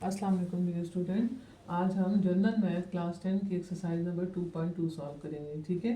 अस्सलाम वालेकुम dear student. आज हम जनरल मैथ क्लास 10 की एक्सरसाइज नंबर 2.2 सॉल्व करेंगे। ठीक है।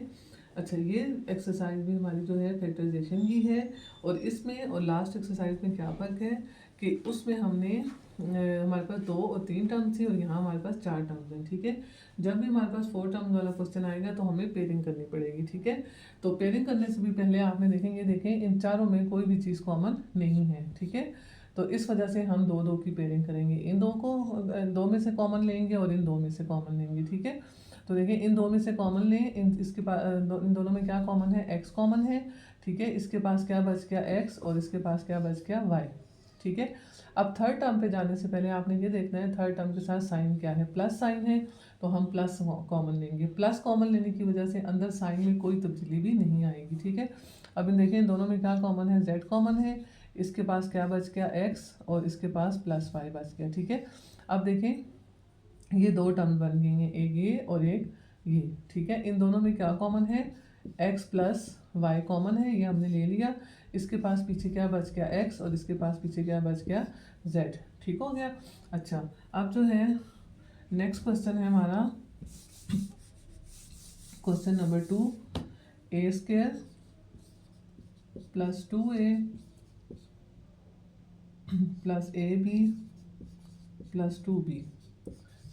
अच्छा, ये एक्सरसाइज भी हमारी जो है फैक्टराइजेशन की है। और इसमें और लास्ट एक्सरसाइज में क्या फ़र्क है कि उसमें हमने हमारे पास 2 और 3 टर्म थी और यहाँ हमारे पास 4 टर्म्स हैं। ठीक है। जब भी हमारे पास 4 टर्म्स वाला क्वेश्चन आएगा तो हमें पेयरिंग करनी पड़ेगी। ठीक है। तो पेयरिंग करने से भी पहले आपने देखें इन चारों में कोई भी चीज़ कॉमन नहीं है। ठीक है। तो इस वजह से हम दो दो की पेयरिंग करेंगे। इन दो को दो में से कॉमन लेंगे और इन दो में से कॉमन लेंगे। ठीक है। तो देखिए इन दो में से कॉमन लें। इसके पास इन दोनों में क्या कॉमन है? x कॉमन है। ठीक है। इसके पास क्या बच गया? x और इसके पास क्या बच गया? y। ठीक है। अब थर्ड टर्म पे जाने से पहले आपने ये देखना है थर्ड टर्म के साथ साइन क्या है। प्लस साइन है तो हम प्लस कॉमन लेंगे। प्लस कॉमन लेने की वजह से अंदर साइन में कोई तब्दीली भी नहीं आएगी। ठीक है। अब इन देखें दोनों में क्या कॉमन है? z कॉमन है। इसके पास क्या बच गया? x और इसके पास प्लस y बच गया। ठीक है। अब देखें ये दो टर्म बन गई हैं, एक ये और एक ये। ठीक है। इन दोनों में क्या कॉमन है? x प्लस वाई कॉमन है, ये हमने ले लिया। इसके पास पीछे क्या बच गया? x और इसके पास पीछे क्या बच गया? z। ठीक हो गया। अच्छा, अब जो है नेक्स्ट क्वेश्चन है हमारा question number 2। A square plus 2a plus a b plus 2b।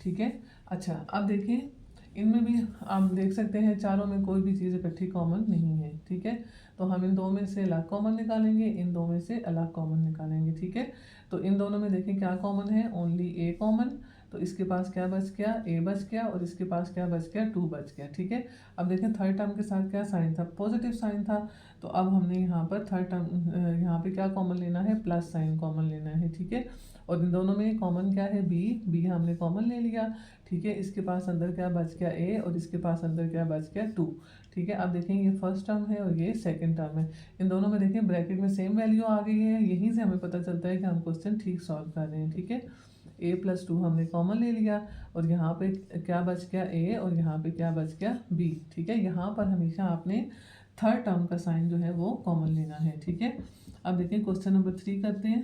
ठीक है। अच्छा, अब देखें इनमें भी आप देख सकते हैं चारों में कोई भी चीज़ इकट्ठी कॉमन नहीं है। ठीक है। तो हम इन दो में से अलग कॉमन निकालेंगे, इन दो में से अलग कॉमन निकालेंगे। ठीक है। तो इन दोनों में देखें क्या कॉमन है? ओनली ए कॉमन। तो इसके पास क्या बच गया? ए बच गया और इसके पास क्या बच गया? 2 बच गया। ठीक है। अब देखें थर्ड टर्म के साथ क्या साइन था? पॉजिटिव साइन था। तो अब हमने यहाँ पर थर्ड टर्म यहाँ पे क्या कॉमन लेना है? प्लस साइन कॉमन लेना है। ठीक है। और इन दोनों में कॉमन क्या है? बी हमने कॉमन ले लिया। ठीक है। इसके पास अंदर क्या बच गया? ए और इसके पास अंदर क्या बच गया? 2। ठीक है। अब देखें ये फर्स्ट टर्म है और ये सेकंड टर्म है। इन दोनों में देखें ब्रैकेट में सेम वैल्यू आ गई है। यहीं से हमें पता चलता है कि हम क्वेश्चन ठीक सॉल्व कर रहे हैं। ठीक है। a प्लस 2 हमने कॉमन ले लिया और यहाँ पे क्या बच गया? a और यहाँ पे क्या बच गया? b। ठीक है। यहाँ पर हमेशा आपने थर्ड टर्म का साइन जो है वो कॉमन लेना है। ठीक है। अब देखिए क्वेश्चन नंबर 3 करते हैं।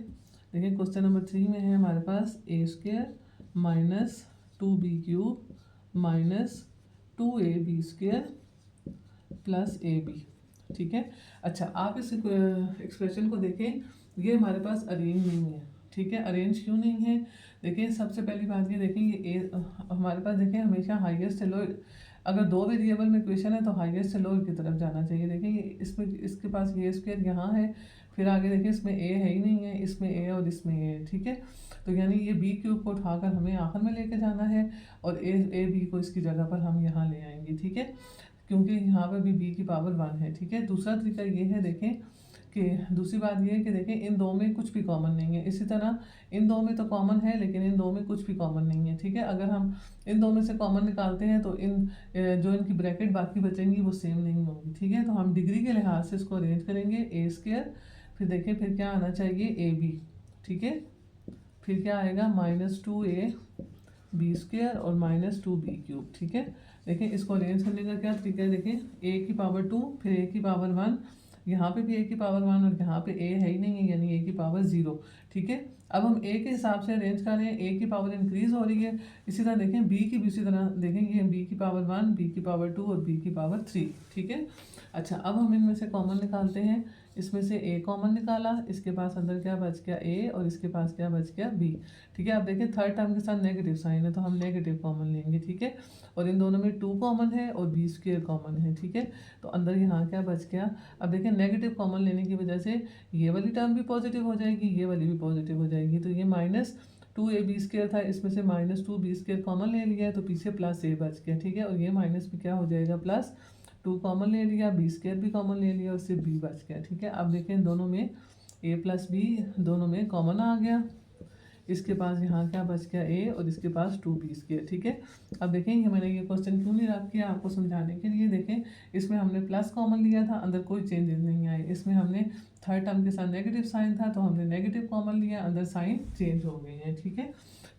देखिए क्वेश्चन नंबर 3 में है हमारे पास a square minus 2b cube minus 2ab square plus ab। ठीक है। अच्छा, आप इस एक्सप्रेशन को देखें, ये हमारे पास अरेंज नहीं है। ठीक है। अरेंज क्यों नहीं है? देखिए सबसे पहली बात ये देखें ये हमारे पास देखें हमेशा हाईएस्ट से लोअर, अगर दो वेरिएबल में इक्वेशन है तो हाईएस्ट से लोअर की तरफ जाना चाहिए। देखिए इसमें इसके पास ये स्क्वायर यहाँ है, फिर आगे देखिए इसमें ए है ही नहीं है, इसमें ए और इसमें ए है। ठीक है। तो यानी ये बी क्यूब को उठाकर हमें आखिर में लेके जाना है और ए बी को इसकी जगह पर हम यहाँ ले आएंगे। ठीक है। क्योंकि यहाँ पर भी b की पावर 1 है। ठीक है। दूसरा तरीका ये है देखें कि दूसरी बात ये है कि देखें इन दो में कुछ भी कॉमन नहीं है। इसी तरह इन दो में तो कॉमन है लेकिन इन दो में कुछ भी कॉमन नहीं है। ठीक है। अगर हम इन दो में से कॉमन निकालते हैं तो जो इनकी ब्रैकेट बाकी बचेंगी वो सेम नहीं होंगी। ठीक है। तो हम डिग्री के लिहाज से इसको अरेंज करेंगे। ए स्क्वायर, फिर देखें फिर क्या आना चाहिए? A b. ठीक है। फिर क्या आएगा? -2ab स्क्वायर और -2b क्यूब। ठीक है। देखें इसको अरेंज करने का क्या तरीका है? देखें a की पावर 2, फिर a की पावर 1, यहाँ पे भी a की पावर 1 और यहाँ पे a है ही नहीं है यानी a की पावर 0। ठीक है। अब हम a के हिसाब से अरेंज कर रहे हैं, a की पावर इंक्रीज हो रही है। इसी तरह देखें b की भी उसी तरह देखेंगे, b की पावर 1, b की पावर 2 और b की पावर 3। ठीक है। अच्छा, अब हम इनमें से कॉमन निकालते हैं। इसमें से a कॉमन निकाला, इसके पास अंदर क्या बच गया? a और इसके पास क्या बच गया? b। ठीक है। अब देखिए थर्ड टर्म के साथ नेगेटिव साइन है तो हम नेगेटिव कॉमन लेंगे। ठीक है। और इन दोनों में 2 कॉमन है और b स्क्वायर कॉमन है। ठीक है। तो अंदर यहाँ क्या बच गया? अब देखिए नेगेटिव कॉमन लेने की वजह से ये वाली टर्म भी पॉजिटिव हो जाएगी, ये वाली भी पॉजिटिव हो जाएगी। तो ये -2ab स्क्वायर था, इसमें से -2b स्क्वायर कॉमन ले लिया है तो पीछे प्लस a बच गया। ठीक है। और ये माइनस भी क्या हो जाएगा? +2 कॉमन ले लिया, b स्क्वायर भी कॉमन ले लिया और सिर्फ b बच गया। ठीक है। अब देखें दोनों में a प्लस b दोनों में कॉमन आ गया। इसके पास यहाँ क्या बच गया? a और इसके पास 2b स्क्वायर। ठीक है। अब देखेंगे मैंने ये क्वेश्चन क्यों नहीं रख किया आपको समझाने के लिए। देखें इसमें हमने प्लस कॉमन लिया था, अंदर कोई चेंजेस नहीं आए। इसमें हमने थर्ड टर्म के साथ नेगेटिव साइन था तो हमने नेगेटिव कॉमन लिया, अंदर साइन चेंज हो गए हैं। ठीक है।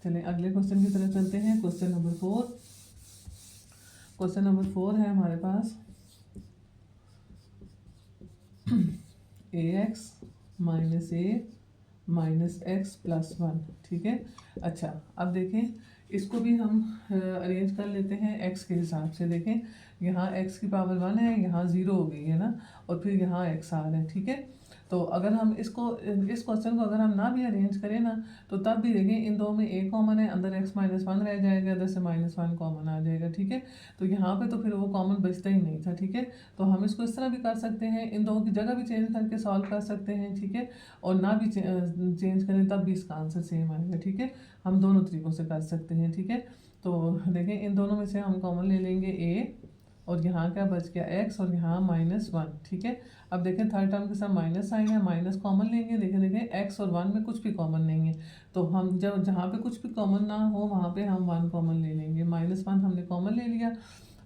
चलें अगले क्वेश्चन की तरफ चलते हैं। Question number 4। क्वेश्चन नंबर 4 है हमारे पास ax - a minus x plus one. ठीक है। अच्छा अब देखें इसको भी हम अरेंज कर लेते हैं एक्स के हिसाब से। देखें यहाँ एक्स की पावर वन है, यहाँ ज़ीरो हो गई है ना, और फिर यहाँ एक्स आ रहा है। ठीक है। तो अगर हम इसको इस क्वेश्चन को अगर हम ना भी अरेंज करें ना, तो तब भी देखें इन दो में ए कॉमन है, अंदर एक्स माइनस वन रह जाएगा, इधर से माइनस वन कॉमन आ जाएगा। ठीक है। तो यहाँ पे तो फिर वो कॉमन बचता ही नहीं था। ठीक है। तो हम इसको इस तरह भी कर सकते हैं, इन दोनों की जगह भी चेंज करके सॉल्व कर सकते हैं। ठीक है। और ना भी चेंज करें तब भी इसका आंसर सेम आएगा। ठीक है। हम दोनों तरीक़ों से कर सकते हैं। ठीक है। तो देखें इन दोनों में से हम कॉमन ले लेंगे ए, और यहाँ क्या बच गया एक्स, और यहाँ माइनस वन। ठीक है। अब देखें थर्ड टर्म के साथ माइनस साइन है, माइनस कॉमन लेंगे। देखें एक्स और वन में कुछ भी कॉमन नहीं है, तो हम जब जहाँ पे कुछ भी कॉमन ना हो वहाँ पे हम वन कॉमन ले लेंगे। माइनस वन हमने कॉमन ले लिया।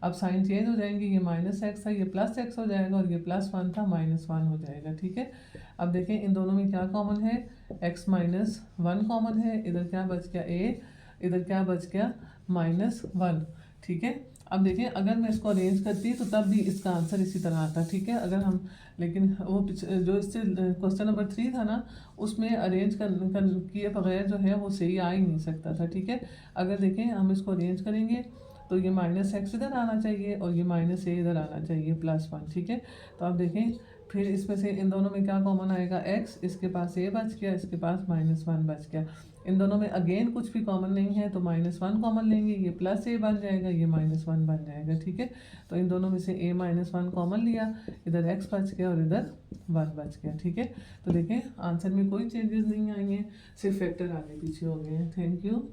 अब साइन चेंज हो जाएंगे, ये माइनस एक्स था ये प्लस एक्स हो जाएगा, और ये प्लस वन था माइनस वन हो जाएगा। ठीक है। अब देखें इन दोनों में क्या कॉमन है, एक्स माइनस वन कॉमन है, इधर क्या बच गया ए, इधर क्या बच गया माइनस वन। ठीक है। अब देखिए अगर मैं इसको अरेंज करती तो तब भी इसका आंसर इसी तरह आता। ठीक है। अगर हम लेकिन वो जो इससे क्वेश्चन नंबर 3 था ना, उसमें अरेंज किए बगैर जो है वो सही आ ही नहीं सकता था। ठीक है। अगर देखें हम इसको अरेंज करेंगे तो ये माइनस एक्स इधर आना चाहिए, और ये माइनस ए इधर आना चाहिए प्लस वन। ठीक है। तो आप देखें फिर इसमें से इन दोनों में क्या कॉमन आएगा, एक्स, इसके पास ए बच गया, इसके पास माइनस वन बच गया। इन दोनों में अगेन कुछ भी कॉमन नहीं है, तो माइनस वन कॉमन लेंगे, ये प्लस ए बन जाएगा, ये माइनस वन बन जाएगा। ठीक है। तो इन दोनों में से ए माइनस वन कॉमन लिया, इधर एक्स बच गया और इधर वन बच गया। ठीक है। तो देखें आंसर में कोई चेंजेस नहीं आएंगे, सिर्फ फैक्टर आगे पीछे हो गए हैं। Thank you.